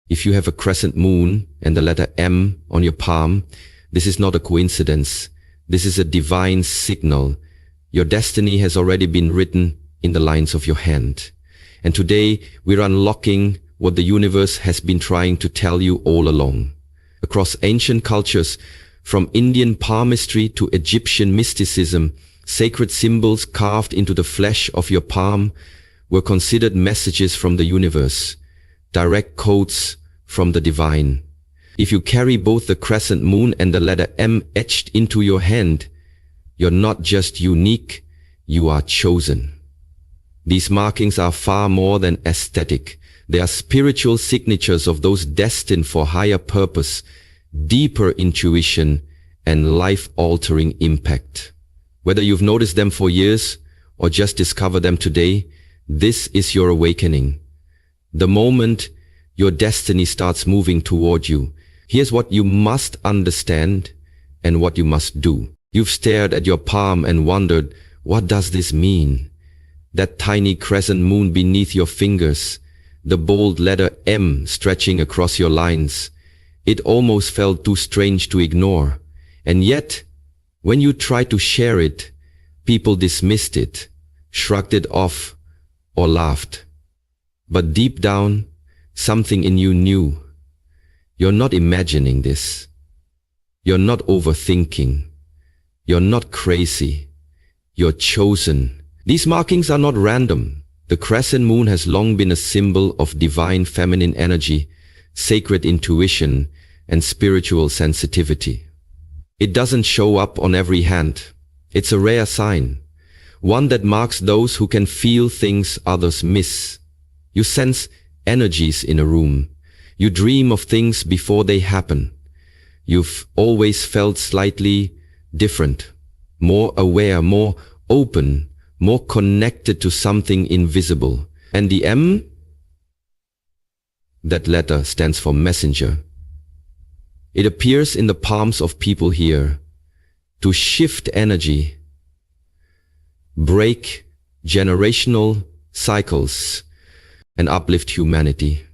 If you have a crescent moon and the letter M on your palm, this is not a coincidence. This is a divine signal. Your destiny has already been written in the lines of your hand. And today we're unlocking what the universe has been trying to tell you all along. Across ancient cultures, from Indian palmistry to Egyptian mysticism, sacred symbols carved into the flesh of your palm were considered messages from the universe, direct codes from the divine. If you carry both the crescent moon and the letter M etched into your hand, you're not just unique, you are chosen. These markings are far more than aesthetic. They are spiritual signatures of those destined for higher purpose, deeper intuition, and life-altering impact. Whether you've noticed them for years or just discovered them today, this is your awakening. The moment your destiny starts moving toward you, here's what you must understand and what you must do. You've stared at your palm and wondered, what does this mean? That tiny crescent moon beneath your fingers, the bold letter M stretching across your lines. It almost felt too strange to ignore. And yet, when you tried to share it, people dismissed it, shrugged it off, or laughed. But deep down, something in you knew. You're not imagining this. You're not overthinking. You're not crazy. You're chosen. These markings are not random. The crescent moon has long been a symbol of divine feminine energy, sacred intuition, and spiritual sensitivity. It doesn't show up on every hand. It's a rare sign, one that marks those who can feel things others miss. You sense energies in a room. You dream of things before they happen. You've always felt slightly different, more aware, more open, more connected to something invisible. And the M? That letter stands for messenger. It appears in the palms of people here to shift energy, break generational cycles, and uplift humanity.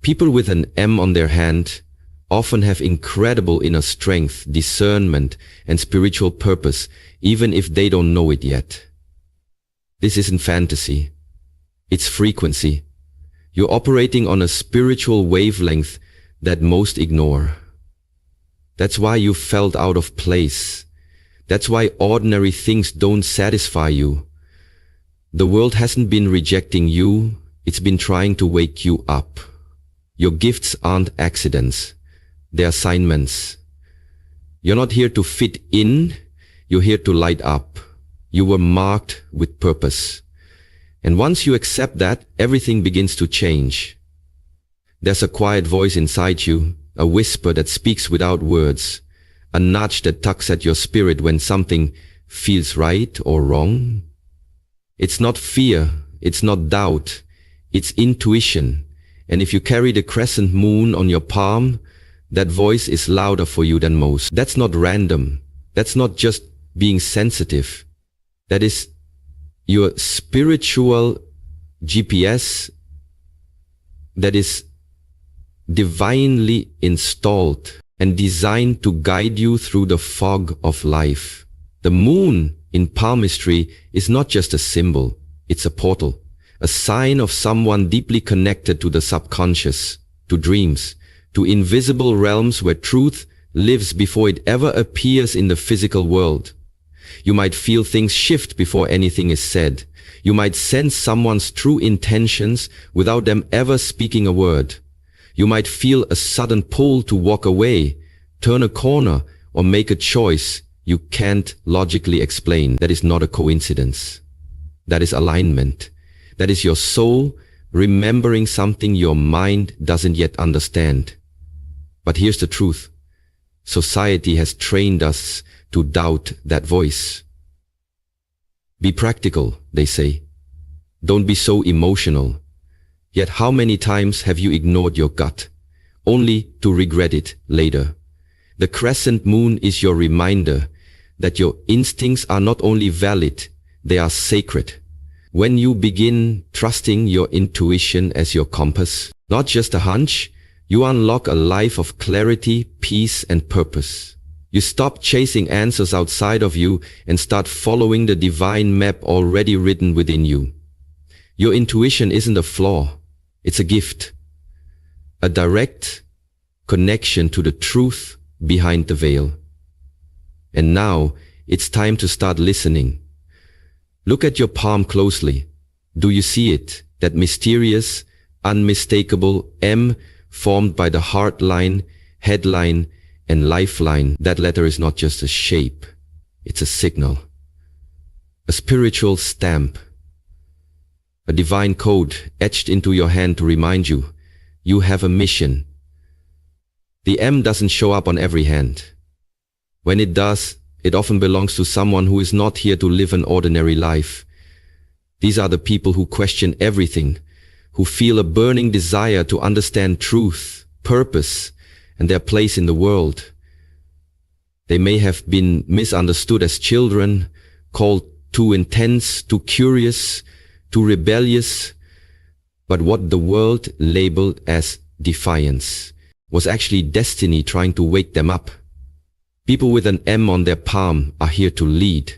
People with an M on their hand often have incredible inner strength, discernment, and spiritual purpose, even if they don't know it yet. This isn't fantasy. It's frequency. You're operating on a spiritual wavelength that most ignore. That's why you felt out of place. That's why ordinary things don't satisfy you. The world hasn't been rejecting you, it's been trying to wake you up. Your gifts aren't accidents, they're assignments. You're not here to fit in, you're here to light up. You were marked with purpose. And once you accept that, everything begins to change. There's a quiet voice inside you, a whisper that speaks without words, a nudge that tugs at your spirit when something feels right or wrong. It's not fear, it's not doubt, it's intuition. And if you carry the crescent moon on your palm, that voice is louder for you than most. That's not random. That's not just being sensitive. That is your spiritual GPS that is divinely installed and designed to guide you through the fog of life. The moon in palmistry is not just a symbol, it's a portal, a sign of someone deeply connected to the subconscious, to dreams, to invisible realms where truth lives before it ever appears in the physical world. You might feel things shift before anything is said. You might sense someone's true intentions without them ever speaking a word. You might feel a sudden pull to walk away, turn a corner, or make a choice you can't logically explain. That is not a coincidence. That is alignment. That is your soul remembering something your mind doesn't yet understand. But here's the truth. Society has trained us to doubt that voice. Be practical, they say. Don't be so emotional. Yet how many times have you ignored your gut, only to regret it later? The crescent moon is your reminder that your instincts are not only valid, they are sacred. When you begin trusting your intuition as your compass, not just a hunch, you unlock a life of clarity, peace, and purpose. You stop chasing answers outside of you and start following the divine map already written within you. Your intuition isn't a flaw, it's a gift. A direct connection to the truth behind the veil. And now, it's time to start listening. Look at your palm closely. Do you see it? That mysterious, unmistakable M formed by the heart line, headline, and lifeline. That letter is not just a shape, it's a signal. A spiritual stamp. A divine code etched into your hand to remind you, you have a mission. The M doesn't show up on every hand. When it does, it often belongs to someone who is not here to live an ordinary life. These are the people who question everything, who feel a burning desire to understand truth, purpose, and their place in the world. They may have been misunderstood as children, called too intense, too curious, too rebellious, but what the world labeled as defiance was actually destiny trying to wake them up. People with an M on their palm are here to lead.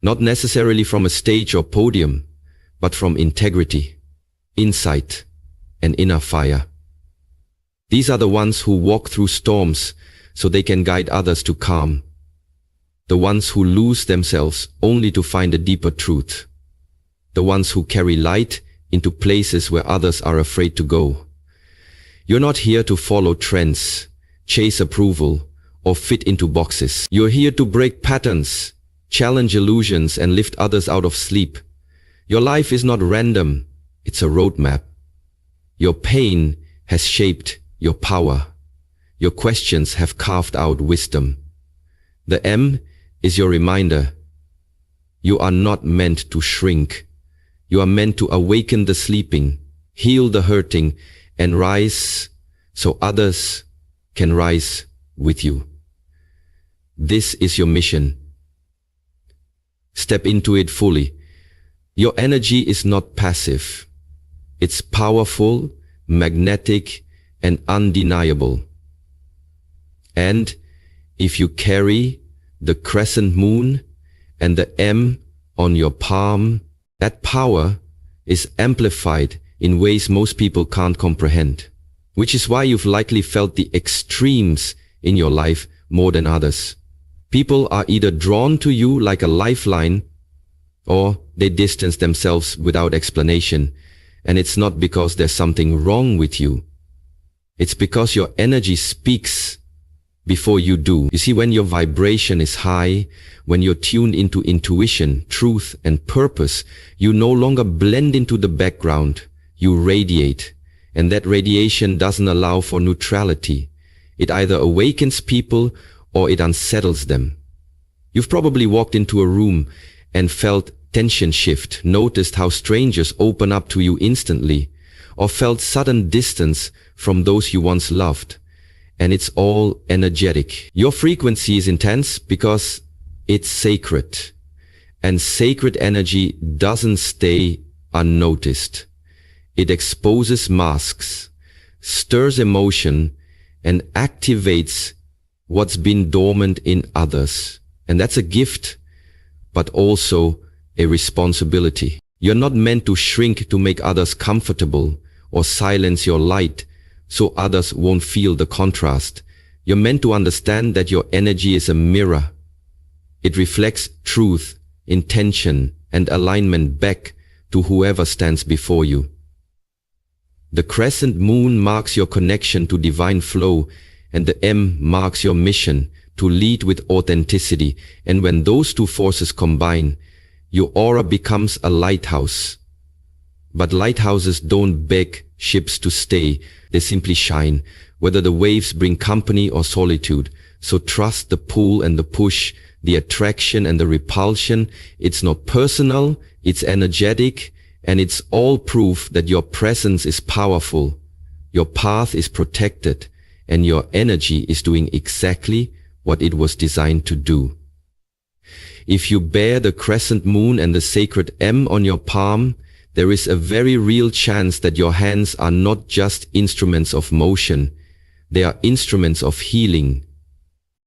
Not necessarily from a stage or podium, but from integrity, insight, and inner fire. These are the ones who walk through storms so they can guide others to calm. The ones who lose themselves only to find a deeper truth. The ones who carry light into places where others are afraid to go. You're not here to follow trends, chase approval, or fit into boxes. You're here to break patterns, challenge illusions, and lift others out of sleep. Your life is not random, it's a roadmap. Your pain has shaped your power. Your questions have carved out wisdom. The M is your reminder. You are not meant to shrink. You are meant to awaken the sleeping, heal the hurting, and rise so others can rise with you. This is your mission. Step into it fully. Your energy is not passive. It's powerful, magnetic, and undeniable. And if you carry the crescent moon and the M on your palm, that power is amplified in ways most people can't comprehend, which is why you've likely felt the extremes in your life more than others. People are either drawn to you like a lifeline, or they distance themselves without explanation, and it's not because there's something wrong with you. It's because your energy speaks before you do. You see, when your vibration is high, when you're tuned into intuition, truth, and purpose, you no longer blend into the background, you radiate. And that radiation doesn't allow for neutrality. It either awakens people or it unsettles them. You've probably walked into a room and felt tension shift, noticed how strangers open up to you instantly, or felt sudden distance from those you once loved. And it's all energetic. Your frequency is intense because it's sacred. And sacred energy doesn't stay unnoticed. It exposes masks, stirs emotion, and activates what's been dormant in others. And that's a gift, but also a responsibility. You're not meant to shrink to make others comfortable or silence your light so others won't feel the contrast. You're meant to understand that your energy is a mirror. It reflects truth, intention, and alignment back to whoever stands before you. The crescent moon marks your connection to divine flow, and the M marks your mission to lead with authenticity. And when those two forces combine, your aura becomes a lighthouse. But lighthouses don't beg ships to stay, they simply shine, whether the waves bring company or solitude. So trust the pull and the push, the attraction and the repulsion. It's not personal, it's energetic, and it's all proof that your presence is powerful, your path is protected, and your energy is doing exactly what it was designed to do. If you bear the crescent moon and the sacred M on your palm, there is a very real chance that your hands are not just instruments of motion, they are instruments of healing.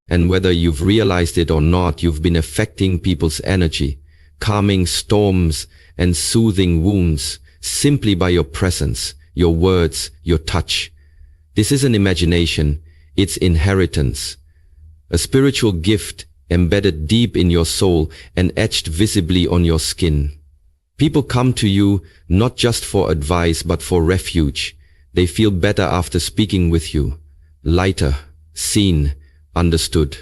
And whether you've realized it or not, you've been affecting people's energy, calming storms and soothing wounds simply by your presence, your words, your touch. This isn't imagination, it's inheritance. A spiritual gift embedded deep in your soul and etched visibly on your skin. People come to you not just for advice but for refuge. They feel better after speaking with you, lighter, seen, understood,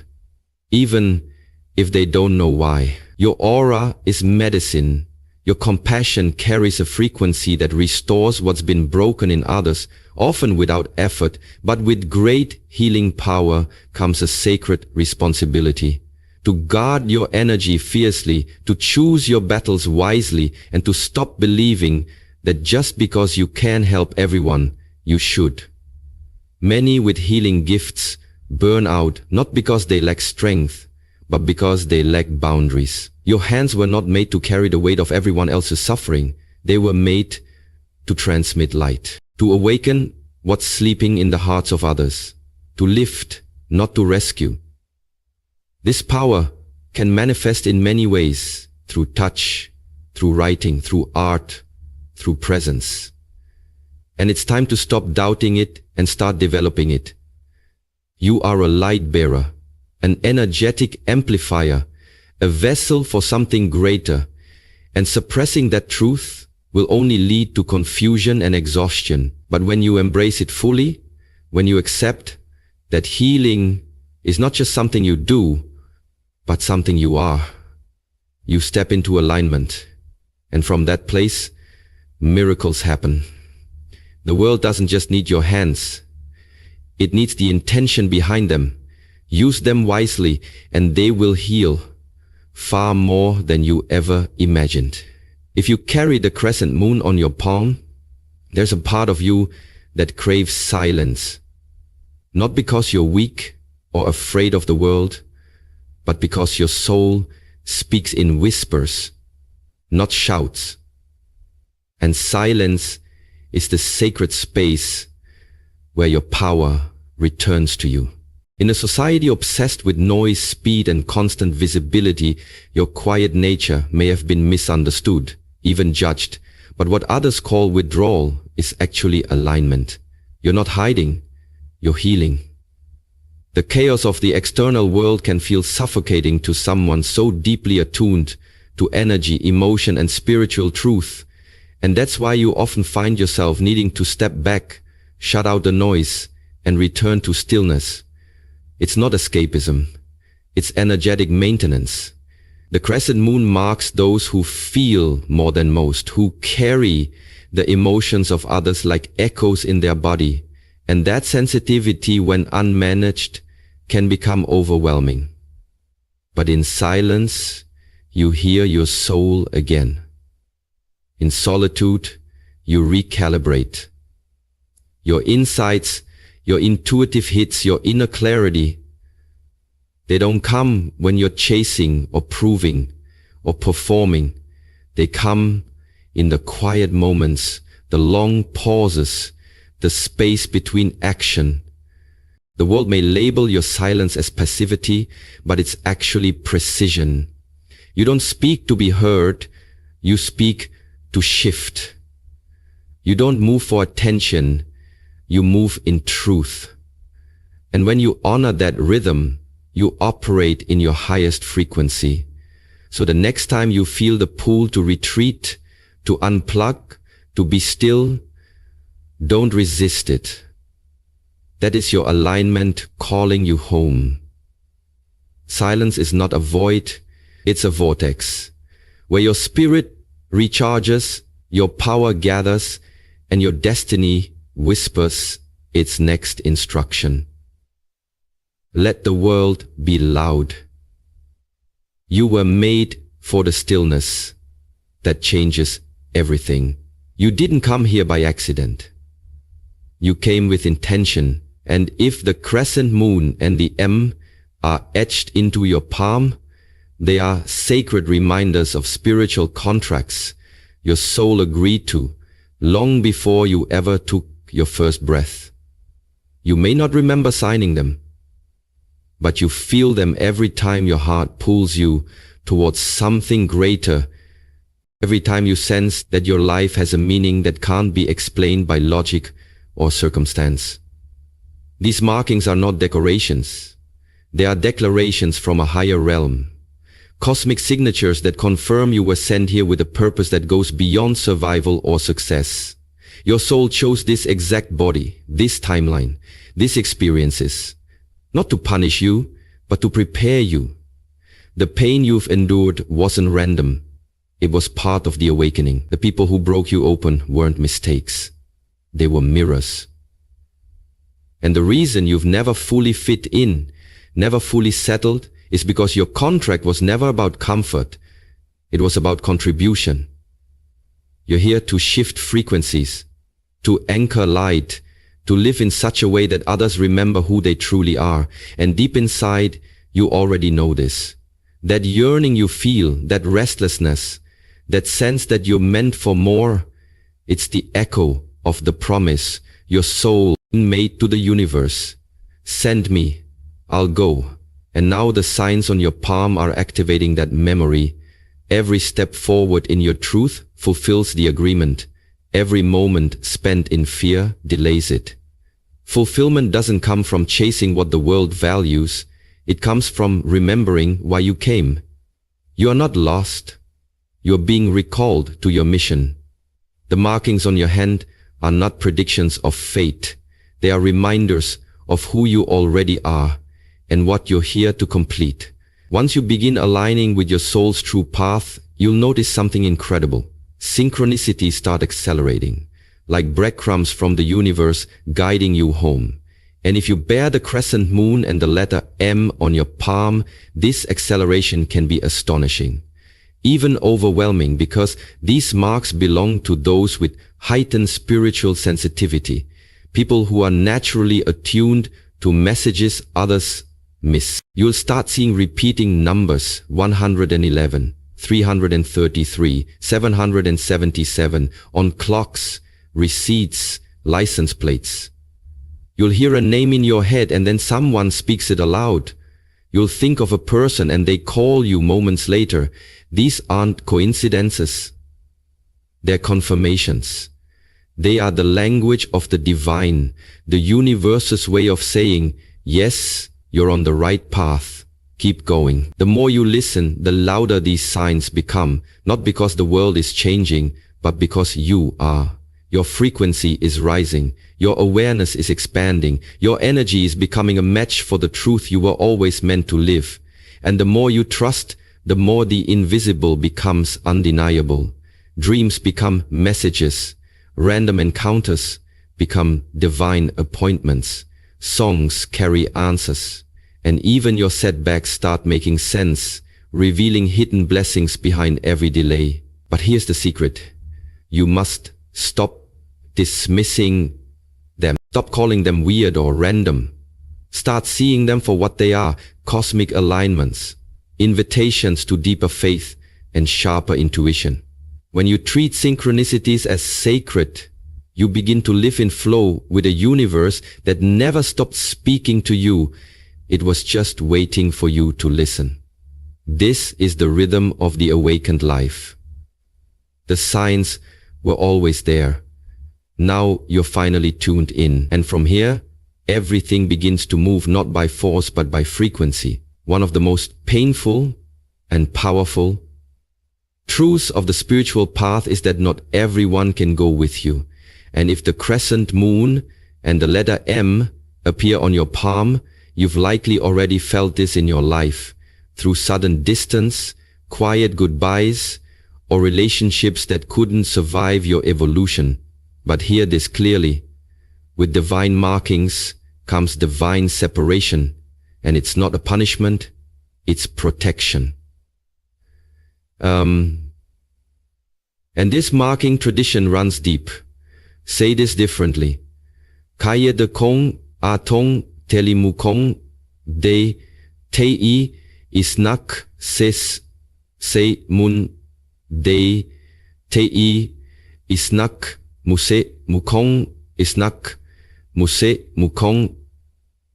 even if they don't know why. Your aura is medicine. Your compassion carries a frequency that restores what's been broken in others, often without effort, but with great healing power comes a sacred responsibility. To guard your energy fiercely, to choose your battles wisely, and to stop believing that just because you can help everyone, you should. Many with healing gifts burn out not because they lack strength, but because they lack boundaries. Your hands were not made to carry the weight of everyone else's suffering. They were made to transmit light, to awaken what's sleeping in the hearts of others, to lift, not to rescue. This power can manifest in many ways, through touch, through writing, through art, through presence. And it's time to stop doubting it and start developing it. You are a light bearer, an energetic amplifier, a vessel for something greater, and suppressing that truth will only lead to confusion and exhaustion. But when you embrace it fully, when you accept that healing is not just something you do, but something you are, you step into alignment. And from that place, miracles happen. The world doesn't just need your hands. It needs the intention behind them. Use them wisely and they will heal far more than you ever imagined. If you carry the crescent moon on your palm, there's a part of you that craves silence. Not because you're weak or afraid of the world, but because your soul speaks in whispers, not shouts. And silence is the sacred space where your power returns to you. In a society obsessed with noise, speed, and constant visibility, your quiet nature may have been misunderstood, even judged. But what others call withdrawal is actually alignment. You're not hiding, you're healing. The chaos of the external world can feel suffocating to someone so deeply attuned to energy, emotion, and spiritual truth. And that's why you often find yourself needing to step back, shut out the noise, and return to stillness. It's not escapism. It's energetic maintenance. The crescent moon marks those who feel more than most, who carry the emotions of others like echoes in their body. And that sensitivity, when unmanaged, can become overwhelming. But in silence, you hear your soul again. In solitude, you recalibrate. Your insights, your intuitive hits, your inner clarity, they don't come when you're chasing or proving or performing. They come in the quiet moments, the long pauses, the space between action. The world may label your silence as passivity, but it's actually precision. You don't speak to be heard, you speak to shift. You don't move for attention, you move in truth. And when you honor that rhythm, you operate in your highest frequency. So the next time you feel the pull to retreat, to unplug, to be still, don't resist it. That is your alignment calling you home. Silence is not a void, it's a vortex, where your spirit recharges, your power gathers, and your destiny whispers its next instruction. Let the world be loud. You were made for the stillness that changes everything. You didn't come here by accident. You came with intention, and if the crescent moon and the M are etched into your palm, They are sacred reminders of spiritual contracts your soul agreed to long before you ever took your first breath. You may not remember signing them, but you feel them every time your heart pulls you towards something greater, every time you sense that your life has a meaning that can't be explained by logic or circumstance. These markings are not decorations. They are declarations from a higher realm. Cosmic signatures that confirm you were sent here with a purpose that goes beyond survival or success. Your soul chose this exact body, this timeline, these experiences, not to punish you, but to prepare you. The pain you've endured wasn't random. It was part of the awakening. The people who broke you open weren't mistakes. They were mirrors. And the reason you've never fully fit in, never fully settled, is because your contract was never about comfort. It was about contribution. You're here to shift frequencies, to anchor light, to live in such a way that others remember who they truly are. And deep inside, you already know this. That yearning you feel, that restlessness, that sense that you're meant for more, it's the echo of the promise your soul made to the universe. Send me, I'll go. And now the signs on your palm are activating that memory. Every step forward in your truth fulfills the agreement. Every moment spent in fear delays it. Fulfillment doesn't come from chasing what the world values. It comes from remembering why you came. You are not lost. You are being recalled to your mission. The markings on your hand are not predictions of fate. They are reminders of who you already are and what you're here to complete. Once you begin aligning with your soul's true path, you'll notice something incredible. Synchronicities start accelerating, like breadcrumbs from the universe guiding you home. And if you bear the crescent moon and the letter M on your palm, this acceleration can be astonishing, even overwhelming, because these marks belong to those with heightened spiritual sensitivity, people who are naturally attuned to messages others miss. You'll start seeing repeating numbers: 111, 333, 777 on clocks, receipts, license plates. You'll hear a name in your head and then someone speaks it aloud. You'll think of a person and they call you moments later. These aren't coincidences. They're confirmations. They are the language of the divine, the universe's way of saying, yes, you're on the right path. Keep going. The more you listen, the louder these signs become, not because the world is changing, but because you are. Your frequency is rising. Your awareness is expanding. Your energy is becoming a match for the truth you were always meant to live. And the more you trust, the more the invisible becomes undeniable. Dreams become messages. Random encounters become divine appointments. Songs carry answers. And even your setbacks start making sense, revealing hidden blessings behind every delay. But here's the secret. You must stop dismissing them. Stop calling them weird or random. Start seeing them for what they are: cosmic alignments, invitations to deeper faith and sharper intuition. When you treat synchronicities as sacred, you begin to live in flow with a universe that never stopped speaking to you. It was just waiting for you to listen. This is the rhythm of the awakened life. The signs were always there. Now you're finally tuned in. And from here, everything begins to move not by force but by frequency. One of the most painful and powerful truths of the spiritual path is that not everyone can go with you. And if the crescent moon and the letter M appear on your palm, you've likely already felt this in your life, through sudden distance, quiet goodbyes, or relationships that couldn't survive your evolution. But hear this clearly. With divine markings comes divine separation, and it's not a punishment, it's protection. And this marking tradition runs deep. Say this differently. Kaya de kong atong telimukong de tei isnak ses se mun de te isnak muse mukong isnak muse mukong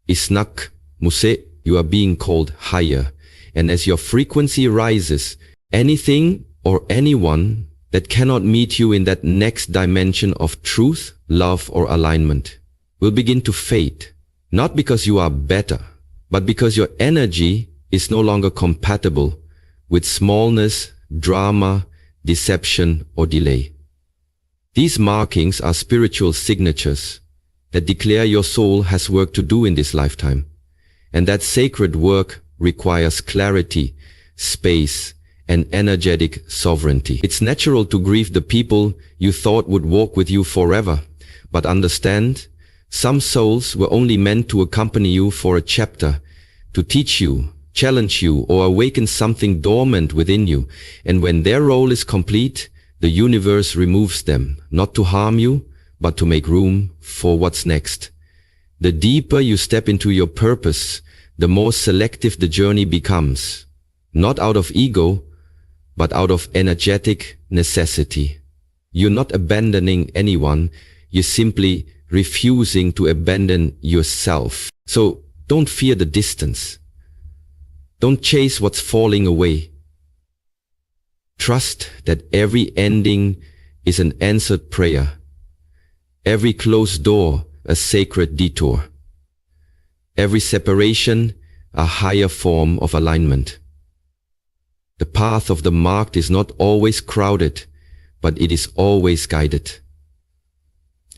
isnak muse. You are being called higher, and as your frequency rises, anything or anyone that cannot meet you in that next dimension of truth, love, or alignment will begin to fade, not because you are better, but because your energy is no longer compatible with smallness, drama, deception, or delay. These markings are spiritual signatures that declare your soul has work to do in this lifetime, and that sacred work requires clarity, space, and energetic sovereignty. It's natural to grieve the people you thought would walk with you forever, but understand, some souls were only meant to accompany you for a chapter, to teach you, challenge you, or awaken something dormant within you, and when their role is complete, the universe removes them, not to harm you, but to make room for what's next. The deeper you step into your purpose, the more selective the journey becomes, not out of ego, but out of energetic necessity. You're not abandoning anyone, you're simply refusing to abandon yourself. So don't fear the distance. Don't chase what's falling away. Trust that every ending is an answered prayer, every closed door a sacred detour, every separation a higher form of alignment. The path of the marked is not always crowded, but it is always guided.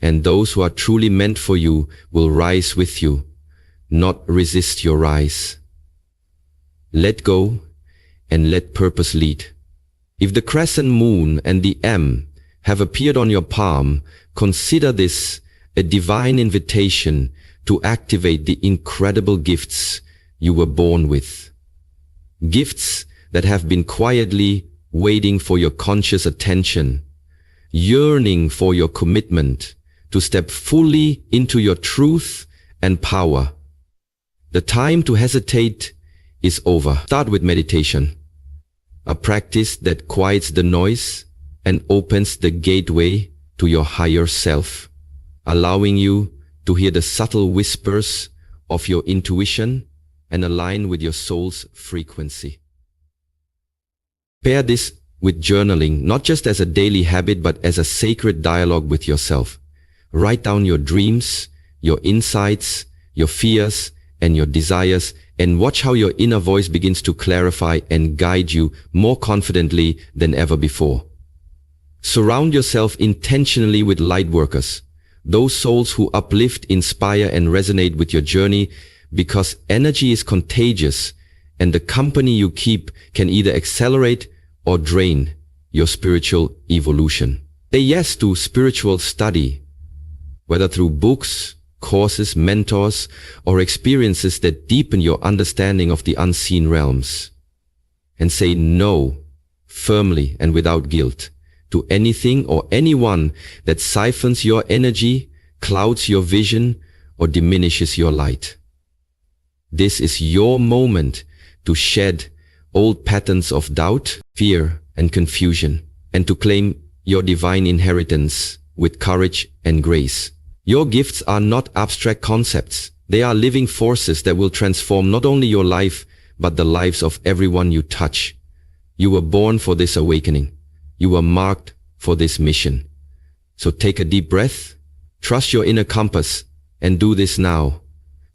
And those who are truly meant for you will rise with you, not resist your rise. Let go and let purpose lead. If the crescent moon and the M have appeared on your palm, consider this a divine invitation to activate the incredible gifts you were born with. Gifts that have been quietly waiting for your conscious attention, yearning for your commitment to step fully into your truth and power. The time to hesitate is over. Start with meditation, a practice that quiets the noise and opens the gateway to your higher self, allowing you to hear the subtle whispers of your intuition and align with your soul's frequency. Pair this with journaling, not just as a daily habit, but as a sacred dialogue with yourself. Write down your dreams, your insights, your fears, and your desires, and watch how your inner voice begins to clarify and guide you more confidently than ever before. Surround yourself intentionally with light workers, those souls who uplift, inspire, and resonate with your journey, because energy is contagious, and the company you keep can either accelerate or drain your spiritual evolution. Say yes to spiritual study, whether through books, courses, mentors, or experiences that deepen your understanding of the unseen realms. And say no, firmly and without guilt, to anything or anyone that siphons your energy, clouds your vision, or diminishes your light. This is your moment to shed old patterns of doubt, fear, and confusion, and to claim your divine inheritance with courage and grace. Your gifts are not abstract concepts. They are living forces that will transform not only your life, but the lives of everyone you touch. You were born for this awakening. You were marked for this mission. So take a deep breath, trust your inner compass, and do this now.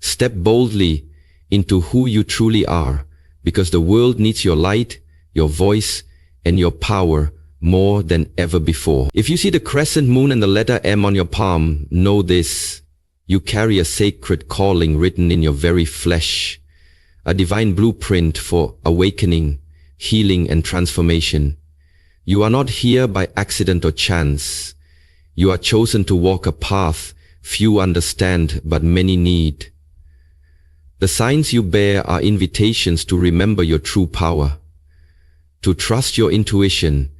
Step boldly into who you truly are, because the world needs your light, your voice, and your power more than ever before. If you see the crescent moon and the letter M on your palm, know this: you carry a sacred calling written in your very flesh, a divine blueprint for awakening, healing, and transformation. You are not here by accident or chance. You are chosen to walk a path few understand but many need. The signs you bear are invitations to remember your true power, to trust your intuition,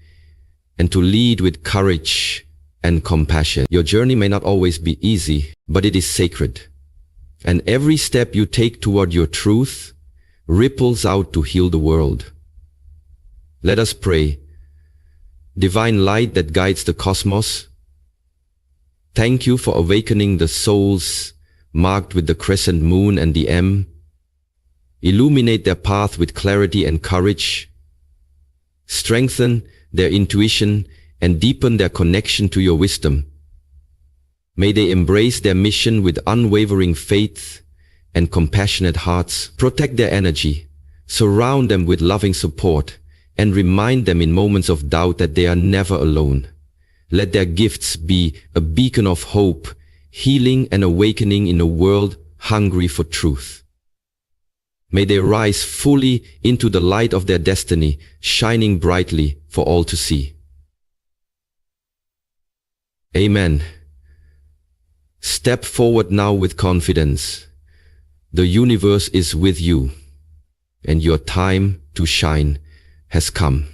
and to lead with courage and compassion. Your journey may not always be easy, but it is sacred. And every step you take toward your truth, ripples out to heal the world. Let us pray. Divine light that guides the cosmos, thank you for awakening the souls marked with the crescent moon and the M. Illuminate their path with clarity and courage. Strengthen their intuition and deepen their connection to your wisdom. May they embrace their mission with unwavering faith and compassionate hearts. Protect their energy, surround them with loving support, and remind them in moments of doubt that they are never alone. Let their gifts be a beacon of hope, healing and awakening in a world hungry for truth. May they rise fully into the light of their destiny, shining brightly for all to see. Amen. Step forward now with confidence. The universe is with you, and your time to shine has come.